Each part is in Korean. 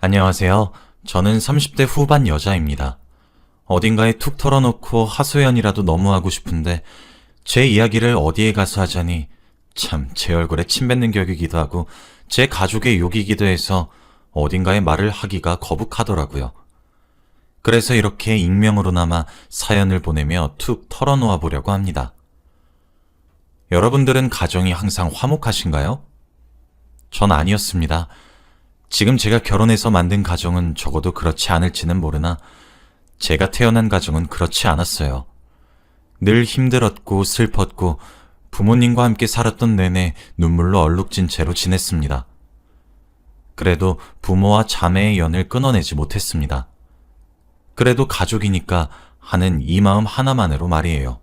안녕하세요. 저는 30대 후반 여자입니다. 어딘가에 툭 털어놓고 하소연이라도 너무 하고 싶은데 제 이야기를 어디에 가서 하자니 참 제 얼굴에 침 뱉는 격이기도 하고 제 가족의 욕이기도 해서 어딘가에 말을 하기가 거북하더라고요. 그래서 이렇게 익명으로나마 사연을 보내며 툭 털어놓아 보려고 합니다. 여러분들은 가정이 항상 화목하신가요? 전 아니었습니다. 지금 제가 결혼해서 만든 가정은 적어도 그렇지 않을지는 모르나 제가 태어난 가정은 그렇지 않았어요. 늘 힘들었고 슬펐고 부모님과 함께 살았던 내내 눈물로 얼룩진 채로 지냈습니다. 그래도 부모와 자매의 연을 끊어내지 못했습니다. 그래도 가족이니까 하는 이 마음 하나만으로 말이에요.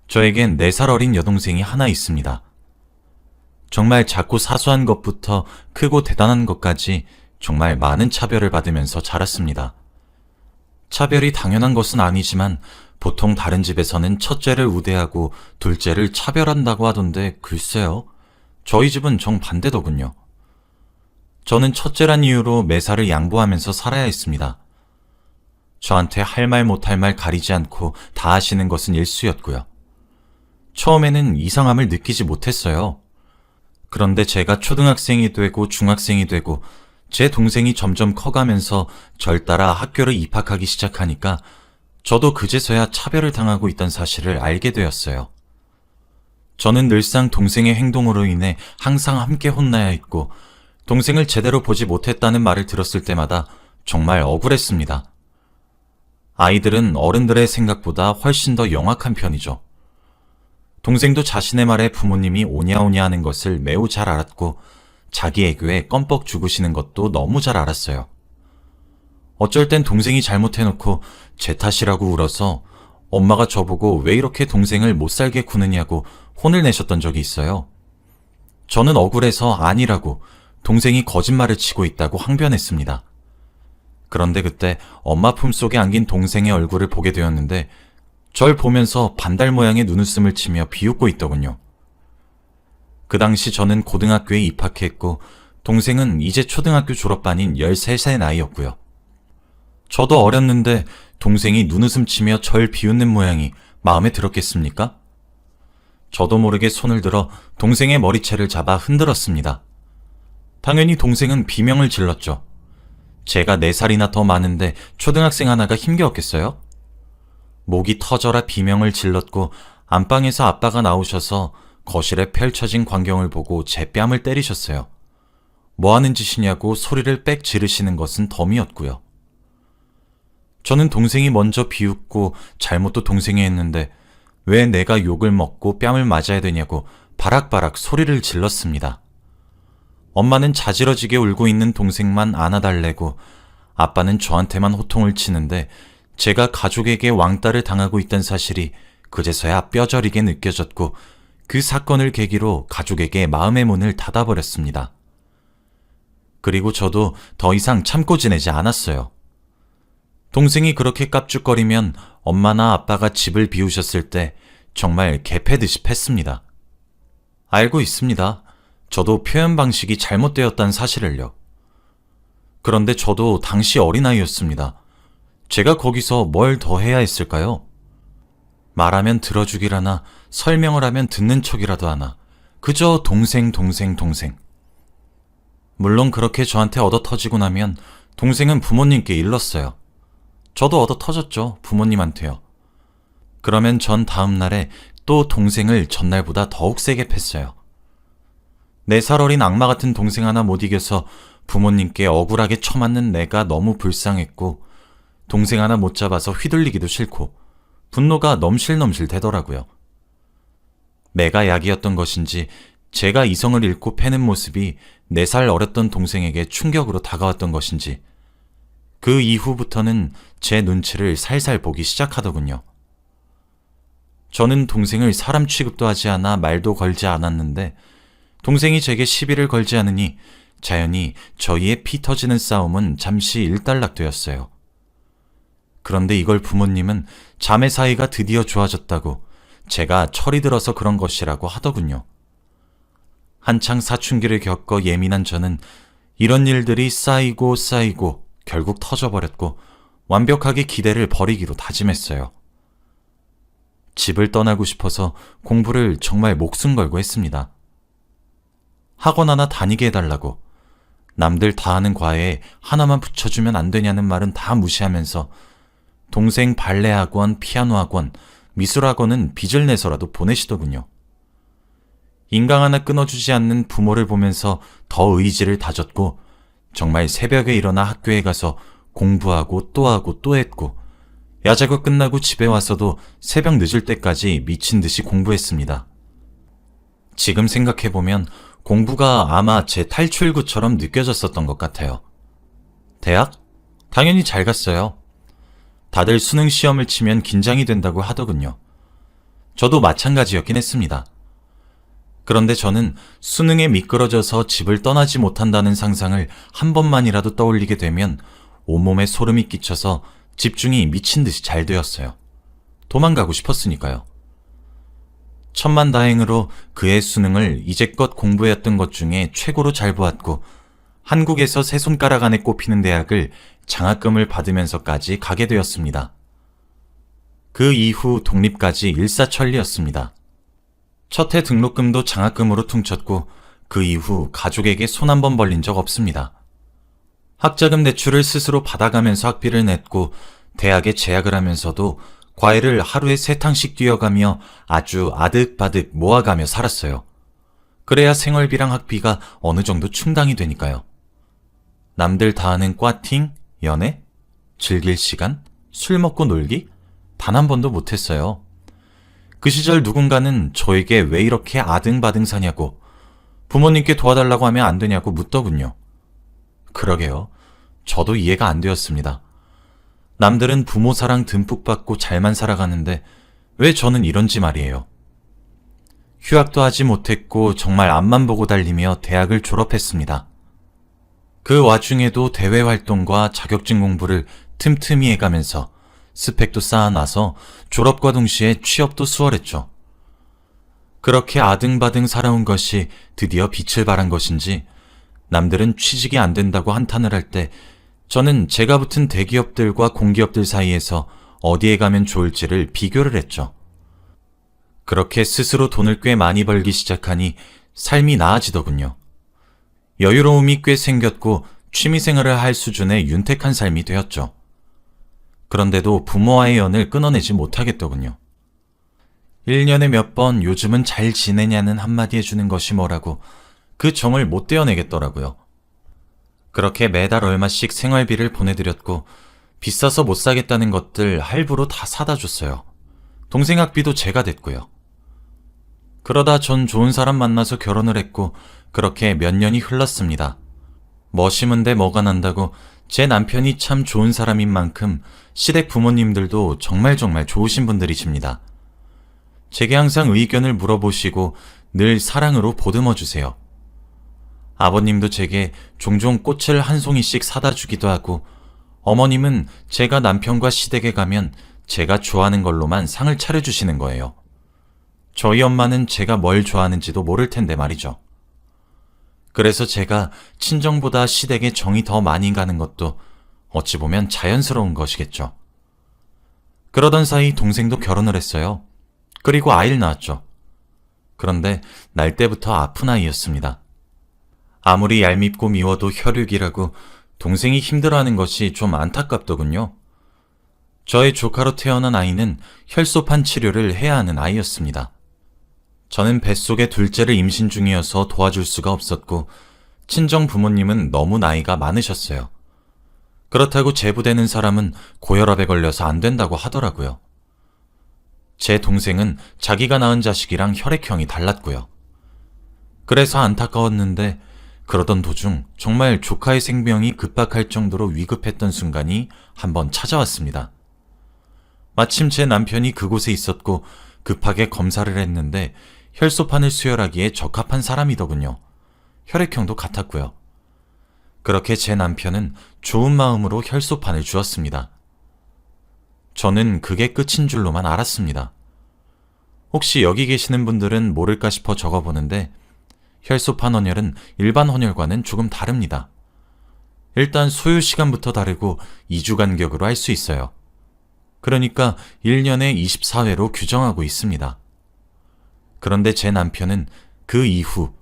저에겐 4살 어린 여동생이 하나 있습니다. 정말 작고 사소한 것부터 크고 대단한 것까지 정말 많은 차별을 받으면서 자랐습니다. 차별이 당연한 것은 아니지만 보통 다른 집에서는 첫째를 우대하고 둘째를 차별한다고 하던데 글쎄요. 저희 집은 정반대더군요. 저는 첫째란 이유로 매사를 양보하면서 살아야 했습니다. 저한테 할 말 못할 말 가리지 않고 다 하시는 것은 일쑤였고요. 처음에는 이상함을 느끼지 못했어요. 그런데 제가 초등학생이 되고 중학생이 되고 제 동생이 점점 커가면서 절 따라 학교를 입학하기 시작하니까 저도 그제서야 차별을 당하고 있던 사실을 알게 되었어요. 저는 늘상 동생의 행동으로 인해 항상 함께 혼나야 했고 동생을 제대로 보지 못했다는 말을 들었을 때마다 정말 억울했습니다. 아이들은 어른들의 생각보다 훨씬 더 영악한 편이죠. 동생도 자신의 말에 부모님이 오냐오냐 하는 것을 매우 잘 알았고 자기 애교에 껌뻑 죽으시는 것도 너무 잘 알았어요. 어쩔 땐 동생이 잘못해놓고 제 탓이라고 울어서 엄마가 저보고 왜 이렇게 동생을 못살게 구느냐고 혼을 내셨던 적이 있어요. 저는 억울해서 아니라고 동생이 거짓말을 치고 있다고 항변했습니다. 그런데 그때 엄마 품속에 안긴 동생의 얼굴을 보게 되었는데 절 보면서 반달 모양의 눈웃음을 치며 비웃고 있더군요. 그 당시 저는 고등학교에 입학했고 동생은 이제 초등학교 졸업반인 13살 나이였고요. 저도 어렸는데 동생이 눈웃음 치며 절 비웃는 모양이 마음에 들었겠습니까? 저도 모르게 손을 들어 동생의 머리채를 잡아 흔들었습니다. 당연히 동생은 비명을 질렀죠. 제가 4살이나 더 많은데 초등학생 하나가 힘겨웠겠어요? 목이 터져라 비명을 질렀고 안방에서 아빠가 나오셔서 거실에 펼쳐진 광경을 보고 제 뺨을 때리셨어요. 뭐 하는 짓이냐고 소리를 빽 지르시는 것은 덤이었고요. 저는 동생이 먼저 비웃고 잘못도 동생이 했는데 왜 내가 욕을 먹고 뺨을 맞아야 되냐고 바락바락 소리를 질렀습니다. 엄마는 자지러지게 울고 있는 동생만 안아달래고 아빠는 저한테만 호통을 치는데 제가 가족에게 왕따를 당하고 있다는 사실이 그제서야 뼈저리게 느껴졌고 그 사건을 계기로 가족에게 마음의 문을 닫아버렸습니다. 그리고 저도 더 이상 참고 지내지 않았어요. 동생이 그렇게 깝죽거리면 엄마나 아빠가 집을 비우셨을 때 정말 개패듯이 팼습니다. 알고 있습니다. 저도 표현 방식이 잘못되었다는 사실을요. 그런데 저도 당시 어린아이였습니다. 제가 거기서 뭘 더 해야 했을까요? 말하면 들어주기라나 설명을 하면 듣는 척이라도 하나 그저 동생. 물론 그렇게 저한테 얻어터지고 나면 동생은 부모님께 일렀어요. 저도 얻어터졌죠. 부모님한테요. 그러면 전 다음 날에 또 동생을 전날보다 더욱 세게 팼어요. 4살 어린 악마 같은 동생 하나 못 이겨서 부모님께 억울하게 처맞는 내가 너무 불쌍했고 동생 하나 못 잡아서 휘둘리기도 싫고 분노가 넘실넘실 되더라고요. 매가 약이었던 것인지 제가 이성을 잃고 패는 모습이 4살 어렸던 동생에게 충격으로 다가왔던 것인지 그 이후부터는 제 눈치를 살살 보기 시작하더군요. 저는 동생을 사람 취급도 하지 않아 말도 걸지 않았는데 동생이 제게 시비를 걸지 않으니 자연히 저희의 피 터지는 싸움은 잠시 일단락되었어요. 그런데 이걸 부모님은 자매 사이가 드디어 좋아졌다고 제가 철이 들어서 그런 것이라고 하더군요. 한창 사춘기를 겪어 예민한 저는 이런 일들이 쌓이고 쌓이고 결국 터져버렸고 완벽하게 기대를 버리기로 다짐했어요. 집을 떠나고 싶어서 공부를 정말 목숨 걸고 했습니다. 학원 하나 다니게 해달라고, 남들 다 하는 과외에 하나만 붙여주면 안 되냐는 말은 다 무시하면서 동생 발레 학원, 피아노 학원, 미술 학원은 빚을 내서라도 보내시더군요. 인강 하나 끊어주지 않는 부모를 보면서 더 의지를 다졌고 정말 새벽에 일어나 학교에 가서 공부하고 또 하고 또 했고 야자고 끝나고 집에 와서도 새벽 늦을 때까지 미친 듯이 공부했습니다. 지금 생각해보면 공부가 아마 제 탈출구처럼 느껴졌었던 것 같아요. 대학? 당연히 잘 갔어요. 다들 수능 시험을 치면 긴장이 된다고 하더군요. 저도 마찬가지였긴 했습니다. 그런데 저는 수능에 미끄러져서 집을 떠나지 못한다는 상상을 한 번만이라도 떠올리게 되면 온몸에 소름이 끼쳐서 집중이 미친 듯이 잘 되었어요. 도망가고 싶었으니까요. 천만다행으로 그해 수능을 이제껏 공부해왔던 것 중에 최고로 잘 보았고 한국에서 세 손가락 안에 꼽히는 대학을 장학금을 받으면서까지 가게 되었습니다. 그 이후 독립까지 일사천리였습니다. 첫 해 등록금도 장학금으로 퉁쳤고 그 이후 가족에게 손 한 번 벌린 적 없습니다. 학자금 대출을 스스로 받아가면서 학비를 냈고 대학에 재학을 하면서도 과외를 하루에 3탕씩 뛰어가며 아주 아득바득 모아가며 살았어요. 그래야 생활비랑 학비가 어느 정도 충당이 되니까요. 남들 다 하는 꽈팅, 연애, 즐길 시간, 술 먹고 놀기? 단 한 번도 못했어요. 그 시절 누군가는 저에게 왜 이렇게 아등바등 사냐고, 부모님께 도와달라고 하면 안 되냐고 묻더군요. 그러게요. 저도 이해가 안 되었습니다. 남들은 부모 사랑 듬뿍 받고 잘만 살아가는데 왜 저는 이런지 말이에요. 휴학도 하지 못했고 정말 앞만 보고 달리며 대학을 졸업했습니다. 그 와중에도 대외 활동과 자격증 공부를 틈틈이 해가면서 스펙도 쌓아놔서 졸업과 동시에 취업도 수월했죠. 그렇게 아등바등 살아온 것이 드디어 빛을 발한 것인지 남들은 취직이 안 된다고 한탄을 할 때 저는 제가 붙은 대기업들과 공기업들 사이에서 어디에 가면 좋을지를 비교를 했죠. 그렇게 스스로 돈을 꽤 많이 벌기 시작하니 삶이 나아지더군요. 여유로움이 꽤 생겼고 취미생활을 할 수준의 윤택한 삶이 되었죠. 그런데도 부모와의 연을 끊어내지 못하겠더군요. 1년에 몇 번 요즘은 잘 지내냐는 한마디 해주는 것이 뭐라고 그 정을 못 떼어내겠더라고요. 그렇게 매달 얼마씩 생활비를 보내드렸고 비싸서 못 사겠다는 것들 할부로 다 사다 줬어요. 동생 학비도 제가 댔고요. 그러다 전 좋은 사람 만나서 결혼을 했고 그렇게 몇 년이 흘렀습니다. 뭐 심은데 뭐가 난다고 제 남편이 참 좋은 사람인 만큼 시댁 부모님들도 정말 좋으신 분들이십니다. 제게 항상 의견을 물어보시고 늘 사랑으로 보듬어 주세요. 아버님도 제게 종종 꽃을 한 송이씩 사다 주기도 하고 어머님은 제가 남편과 시댁에 가면 제가 좋아하는 걸로만 상을 차려주시는 거예요. 저희 엄마는 제가 뭘 좋아하는지도 모를 텐데 말이죠. 그래서 제가 친정보다 시댁에 정이 더 많이 가는 것도 어찌 보면 자연스러운 것이겠죠. 그러던 사이 동생도 결혼을 했어요. 그리고 아이를 낳았죠. 그런데 날 때부터 아픈 아이였습니다. 아무리 얄밉고 미워도 혈육이라고 동생이 힘들어하는 것이 좀 안타깝더군요. 저의 조카로 태어난 아이는 혈소판 치료를 해야 하는 아이였습니다. 저는 뱃속에 둘째를 임신 중이어서 도와줄 수가 없었고 친정 부모님은 너무 나이가 많으셨어요. 그렇다고 제부되는 사람은 고혈압에 걸려서 안 된다고 하더라고요. 제 동생은 자기가 낳은 자식이랑 혈액형이 달랐고요. 그래서 안타까웠는데 그러던 도중 정말 조카의 생명이 급박할 정도로 위급했던 순간이 한번 찾아왔습니다. 마침 제 남편이 그곳에 있었고 급하게 검사를 했는데 혈소판을 수혈하기에 적합한 사람이더군요. 혈액형도 같았고요. 그렇게 제 남편은 좋은 마음으로 혈소판을 주었습니다. 저는 그게 끝인 줄로만 알았습니다. 혹시 여기 계시는 분들은 모를까 싶어 적어보는데 혈소판 헌혈은 일반 헌혈과는 조금 다릅니다. 일단 소요 시간부터 다르고 2주 간격으로 할 수 있어요. 그러니까 1년에 24회로 규정하고 있습니다. 그런데 제 남편은 그 이후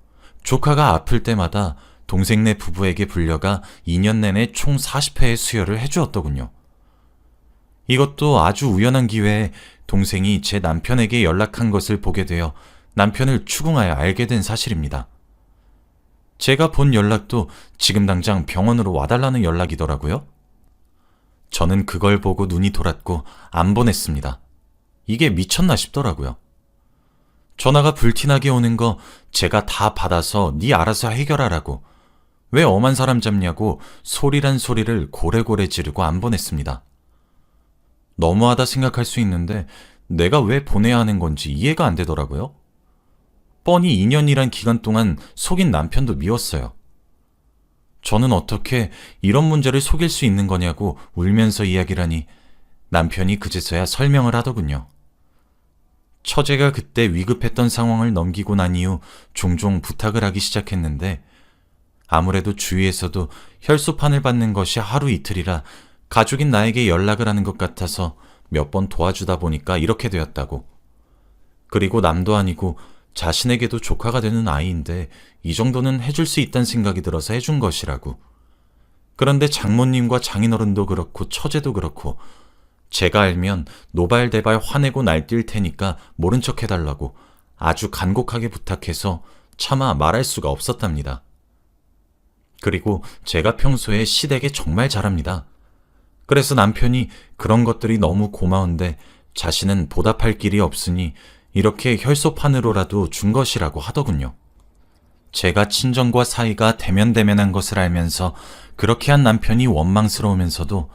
조카가 아플 때마다 동생네 부부에게 불려가 2년 내내 총 40회의 수혈을 해주었더군요. 이것도 아주 우연한 기회에 동생이 제 남편에게 연락한 것을 보게 되어 남편을 추궁하여 알게 된 사실입니다. 제가 본 연락도 지금 당장 병원으로 와달라는 연락이더라고요. 저는 그걸 보고 눈이 돌았고 안 보냈습니다. 이게 미쳤나 싶더라고요. 전화가 불티나게 오는 거 제가 다 받아서 네 알아서 해결하라고, 왜 엄한 사람 잡냐고 소리란 소리를 고래고래 지르고 안 보냈습니다. 너무하다 생각할 수 있는데 내가 왜 보내야 하는 건지 이해가 안 되더라고요. 뻔히 2년이란 기간 동안 속인 남편도 미웠어요. 저는 어떻게 이런 문제를 속일 수 있는 거냐고 울면서 이야기를 하니 남편이 그제서야 설명을 하더군요. 처제가 그때 위급했던 상황을 넘기고 난 이후 종종 부탁을 하기 시작했는데 아무래도 주위에서도 혈소판을 받는 것이 하루 이틀이라 가족인 나에게 연락을 하는 것 같아서 몇 번 도와주다 보니까 이렇게 되었다고. 그리고 남도 아니고 자신에게도 조카가 되는 아이인데 이 정도는 해줄 수 있다는 생각이 들어서 해준 것이라고. 그런데 장모님과 장인어른도 그렇고 처제도 그렇고 제가 알면 노발대발 화내고 날뛸 테니까 모른 척 해달라고 아주 간곡하게 부탁해서 차마 말할 수가 없었답니다. 그리고 제가 평소에 시댁에 정말 잘합니다. 그래서 남편이 그런 것들이 너무 고마운데 자신은 보답할 길이 없으니 이렇게 혈소판으로라도 준 것이라고 하더군요. 제가 친정과 사이가 대면대면한 것을 알면서 그렇게 한 남편이 원망스러우면서도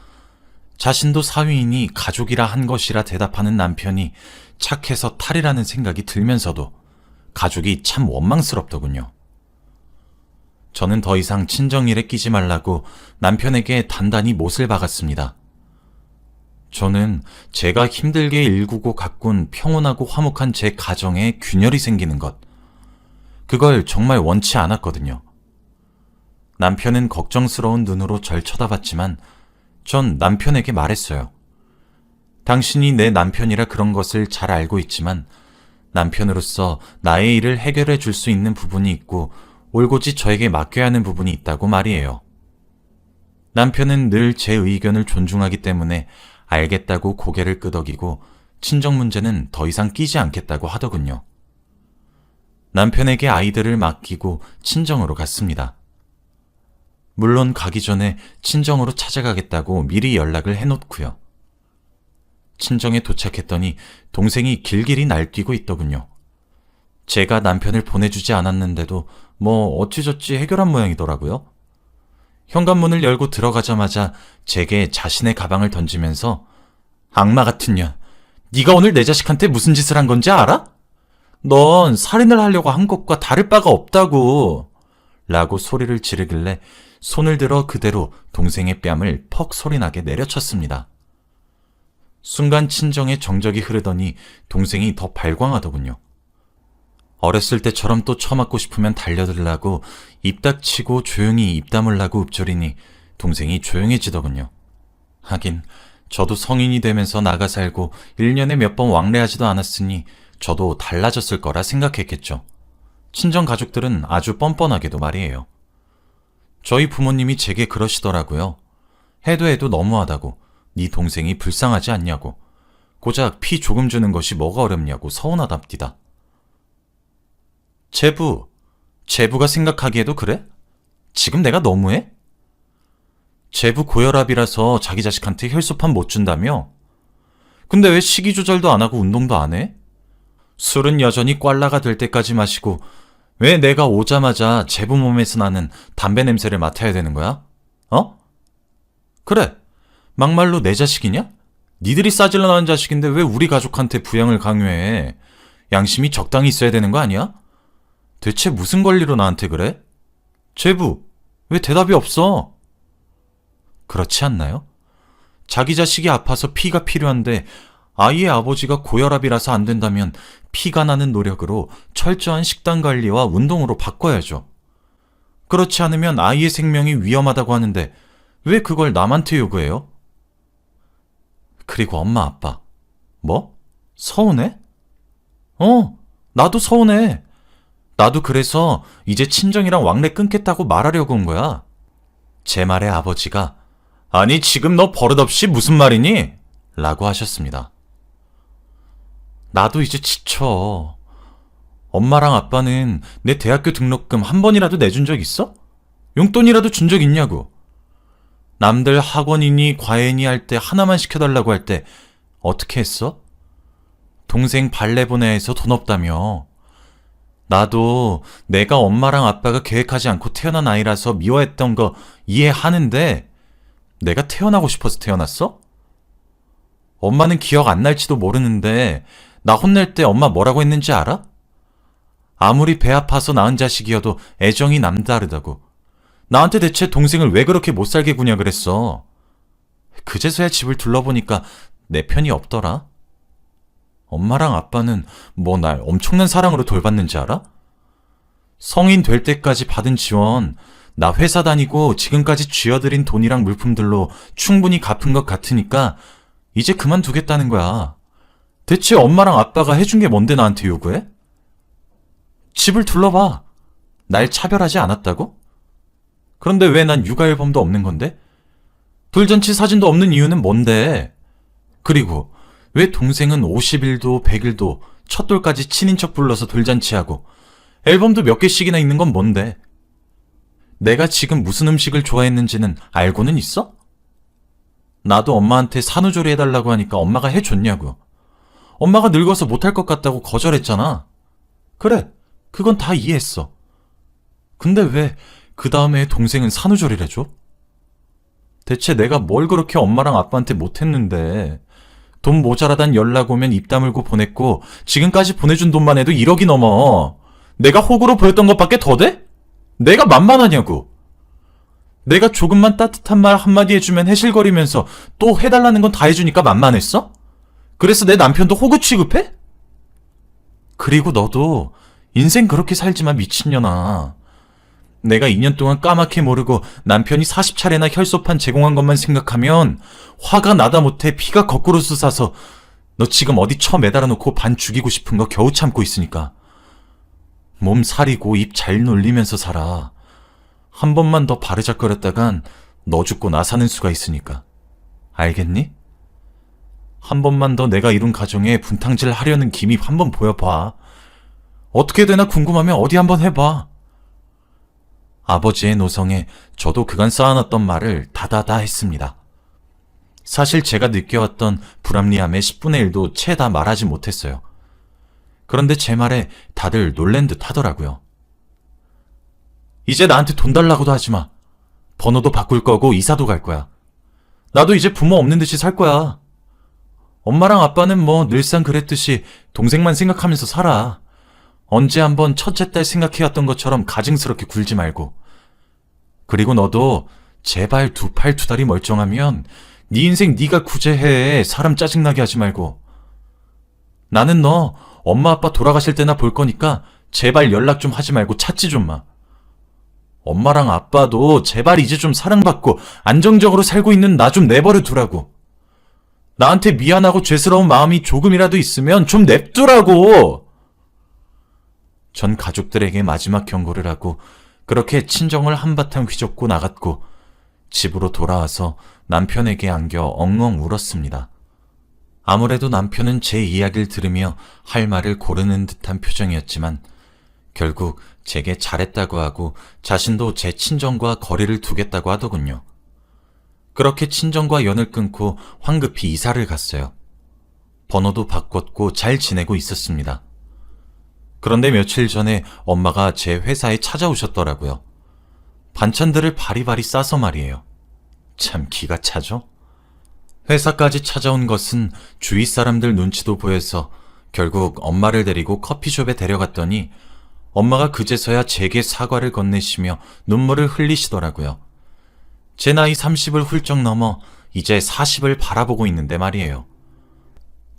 자신도 사위이니 가족이라 한 것이라 대답하는 남편이 착해서 탈이라는 생각이 들면서도 가족이 참 원망스럽더군요. 저는 더 이상 친정일에 끼지 말라고 남편에게 단단히 못을 박았습니다. 저는 제가 힘들게 일구고 가꾼 평온하고 화목한 제 가정에 균열이 생기는 것, 그걸 정말 원치 않았거든요. 남편은 걱정스러운 눈으로 절 쳐다봤지만 전 남편에게 말했어요. 당신이 내 남편이라 그런 것을 잘 알고 있지만 남편으로서 나의 일을 해결해 줄 수 있는 부분이 있고 올곧이 저에게 맡겨야 하는 부분이 있다고 말이에요. 남편은 늘 제 의견을 존중하기 때문에 알겠다고 고개를 끄덕이고 친정 문제는 더 이상 끼지 않겠다고 하더군요. 남편에게 아이들을 맡기고 친정으로 갔습니다. 물론 가기 전에 친정으로 찾아가겠다고 미리 연락을 해놓고요. 친정에 도착했더니 동생이 길길이 날뛰고 있더군요. 제가 남편을 보내주지 않았는데도 뭐 어찌저찌 해결한 모양이더라고요. 현관문을 열고 들어가자마자 제게 자신의 가방을 던지면서 악마 같은 년, 네가 오늘 내 자식한테 무슨 짓을 한 건지 알아? 넌 살인을 하려고 한 것과 다를 바가 없다고 라고 소리를 지르길래 손을 들어 그대로 동생의 뺨을 퍽 소리나게 내려쳤습니다. 순간 친정에 정적이 흐르더니 동생이 더 발광하더군요. 어렸을 때처럼 또 처맞고 싶으면 달려들라고 입 닥치고 조용히 입 다물라고 읊조리니 동생이 조용해지더군요. 하긴 저도 성인이 되면서 나가 살고 1년에 몇 번 왕래하지도 않았으니 저도 달라졌을 거라 생각했겠죠. 친정 가족들은 아주 뻔뻔하게도 말이에요. 저희 부모님이 제게 그러시더라고요. 해도 너무하다고, 네 동생이 불쌍하지 않냐고, 고작 피 조금 주는 것이 뭐가 어렵냐고 서운하답디다. 제부가 생각하기에도 그래? 지금 내가 너무해? 제부 고혈압이라서 자기 자식한테 혈소판 못 준다며? 근데 왜 식이 조절도 안 하고 운동도 안 해? 술은 여전히 꽐라가 될 때까지 마시고 왜 내가 오자마자 제부 몸에서 나는 담배 냄새를 맡아야 되는 거야? 어? 그래, 막말로 내 자식이냐? 니들이 싸질러 나온 자식인데 왜 우리 가족한테 부양을 강요해? 양심이 적당히 있어야 되는 거 아니야? 대체 무슨 권리로 나한테 그래? 제부, 왜 대답이 없어? 그렇지 않나요? 자기 자식이 아파서 피가 필요한데 아이의 아버지가 고혈압이라서 안 된다면 피가 나는 노력으로 철저한 식단 관리와 운동으로 바꿔야죠. 그렇지 않으면 아이의 생명이 위험하다고 하는데 왜 그걸 남한테 요구해요? 그리고 엄마, 아빠. 뭐? 서운해? 나도 서운해. 나도 그래서 이제 친정이랑 왕래 끊겠다고 말하려고 온 거야. 제 말에 아버지가 아니 지금 너 버릇없이 무슨 말이니? 라고 하셨습니다. 나도 이제 지쳐. 엄마랑 아빠는 내 대학교 등록금 한 번이라도 내준 적 있어? 용돈이라도 준 적 있냐고. 남들 학원이니 과외니 할 때 하나만 시켜달라고 할 때 어떻게 했어? 동생 발레 보내 해서 돈 없다며. 나도 내가 엄마랑 아빠가 계획하지 않고 태어난 아이라서 미워했던 거 이해하는데 내가 태어나고 싶어서 태어났어? 엄마는 기억 안 날지도 모르는데 나 혼낼 때 엄마 뭐라고 했는지 알아? 아무리 배 아파서 낳은 자식이어도 애정이 남다르다고. 나한테 대체 동생을 왜 그렇게 못 살게 구냐 그랬어. 그제서야 집을 둘러보니까 내 편이 없더라. 엄마랑 아빠는 뭐 날 엄청난 사랑으로 돌봤는지 알아? 성인 될 때까지 받은 지원, 나 회사 다니고 지금까지 쥐어들인 돈이랑 물품들로 충분히 갚은 것 같으니까 이제 그만두겠다는 거야. 대체 엄마랑 아빠가 해준 게 뭔데 나한테 요구해? 집을 둘러봐. 날 차별하지 않았다고? 그런데 왜 난 육아앨범도 없는 건데? 돌잔치 사진도 없는 이유는 뭔데? 그리고 왜 동생은 50일도 100일도 첫돌까지 친인척 불러서 돌잔치하고 앨범도 몇 개씩이나 있는 건 뭔데? 내가 지금 무슨 음식을 좋아했는지는 알고는 있어? 나도 엄마한테 산후조리 해달라고 하니까 엄마가 해줬냐고. 엄마가 늙어서 못할 것 같다고 거절했잖아. 그래, 그건 다 이해했어. 근데 왜 그 다음에 동생은 산후조리를 해줘? 대체 내가 뭘 그렇게 엄마랑 아빠한테 못했는데 돈 모자라단 연락 오면 입 다물고 보냈고 지금까지 보내준 돈만 해도 1억이 넘어. 내가 호구로 보였던 것밖에 더 돼? 내가 만만하냐고. 내가 조금만 따뜻한 말 한마디 해주면 해실거리면서 또 해달라는 건 다 해주니까 만만했어? 그래서 내 남편도 호구 취급해? 그리고 너도 인생 그렇게 살지마 미친년아. 내가 2년 동안 까맣게 모르고 남편이 40차례나 혈소판 제공한 것만 생각하면 화가 나다 못해 피가 거꾸로 솟아서 너 지금 어디 처 매달아 놓고 반 죽이고 싶은 거 겨우 참고 있으니까. 몸 사리고 입 잘 놀리면서 살아. 한 번만 더 바르작거렸다간 너 죽고 나 사는 수가 있으니까. 알겠니? 한 번만 더 내가 이룬 가정에 분탕질 하려는 기미 한번 보여봐. 어떻게 되나 궁금하면 어디 한번 해봐. 아버지의 노성에 저도 그간 쌓아놨던 말을 다다다 했습니다. 사실 제가 느껴왔던 불합리함의 10분의 1도 채 다 말하지 못했어요. 그런데 제 말에 다들 놀란 듯 하더라고요. 이제 나한테 돈 달라고도 하지 마. 번호도 바꿀 거고 이사도 갈 거야. 나도 이제 부모 없는 듯이 살 거야. 엄마랑 아빠는 뭐 늘상 그랬듯이 동생만 생각하면서 살아. 언제 한번 첫째 딸 생각해왔던 것처럼 가증스럽게 굴지 말고. 그리고 너도 제발 두 팔 두 다리 멀쩡하면 네 인생 네가 구제해. 사람 짜증나게 하지 말고. 나는 너 엄마 아빠 돌아가실 때나 볼 거니까 제발 연락 좀 하지 말고 찾지 좀 마. 엄마랑 아빠도 제발 이제 좀 사랑받고 안정적으로 살고 있는 나 좀 내버려 두라고. 나한테 미안하고 죄스러운 마음이 조금이라도 있으면 좀 냅두라고. 전 가족들에게 마지막 경고를 하고 그렇게 친정을 한바탕 휘젓고 나갔고 집으로 돌아와서 남편에게 안겨 엉엉 울었습니다. 아무래도 남편은 제 이야기를 들으며 할 말을 고르는 듯한 표정이었지만 결국 제게 잘했다고 하고 자신도 제 친정과 거리를 두겠다고 하더군요. 그렇게 친정과 연을 끊고 황급히 이사를 갔어요. 번호도 바꿨고 잘 지내고 있었습니다. 그런데 며칠 전에 엄마가 제 회사에 찾아오셨더라고요. 반찬들을 바리바리 싸서 말이에요. 참 기가 차죠? 회사까지 찾아온 것은 주위 사람들 눈치도 보여서 결국 엄마를 데리고 커피숍에 데려갔더니 엄마가 그제서야 제게 사과를 건네시며 눈물을 흘리시더라고요. 제 나이 30을 훌쩍 넘어 이제 40을 바라보고 있는데 말이에요.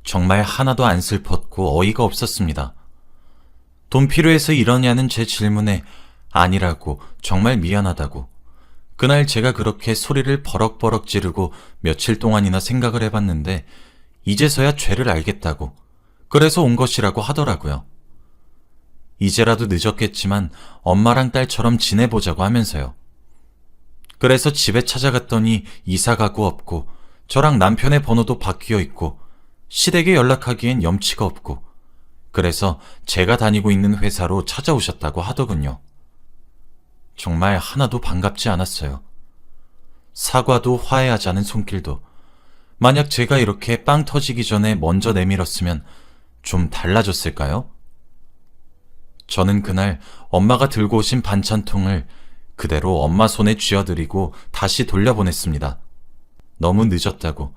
정말 하나도 안 슬펐고 어이가 없었습니다. 돈 필요해서 이러냐는 제 질문에 아니라고, 정말 미안하다고, 그날 제가 그렇게 소리를 버럭버럭 지르고 며칠 동안이나 생각을 해봤는데 이제서야 죄를 알겠다고, 그래서 온 것이라고 하더라고요. 이제라도 늦었겠지만 엄마랑 딸처럼 지내보자고 하면서요. 그래서 집에 찾아갔더니 이사 가구 없고 저랑 남편의 번호도 바뀌어 있고 시댁에 연락하기엔 염치가 없고, 그래서 제가 다니고 있는 회사로 찾아오셨다고 하더군요. 정말 하나도 반갑지 않았어요. 사과도 화해하자는 손길도, 만약 제가 이렇게 빵 터지기 전에 먼저 내밀었으면 좀 달라졌을까요? 저는 그날 엄마가 들고 오신 반찬통을 그대로 엄마 손에 쥐어드리고 다시 돌려보냈습니다. 너무 늦었다고,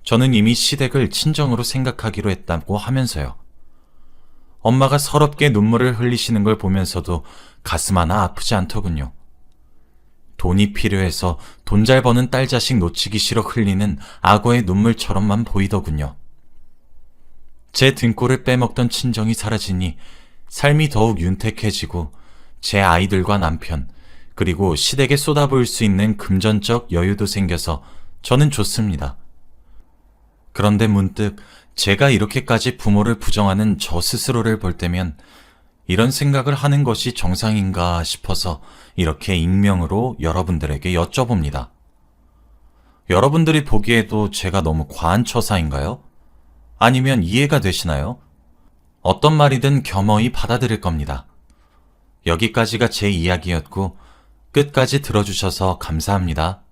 저는 이미 시댁을 친정으로 생각하기로 했다고 하면서요. 엄마가 서럽게 눈물을 흘리시는 걸 보면서도 가슴 하나 아프지 않더군요. 돈이 필요해서 돈 잘 버는 딸 자식 놓치기 싫어 흘리는 악어의 눈물처럼만 보이더군요. 제 등골을 빼먹던 친정이 사라지니 삶이 더욱 윤택해지고 제 아이들과 남편, 그리고 시댁에 쏟아부을 수 있는 금전적 여유도 생겨서 저는 좋습니다. 그런데 문득 제가 이렇게까지 부모를 부정하는 저 스스로를 볼 때면 이런 생각을 하는 것이 정상인가 싶어서 이렇게 익명으로 여러분들에게 여쭤봅니다. 여러분들이 보기에도 제가 너무 과한 처사인가요? 아니면 이해가 되시나요? 어떤 말이든 겸허히 받아들일 겁니다. 여기까지가 제 이야기였고 끝까지 들어주셔서 감사합니다.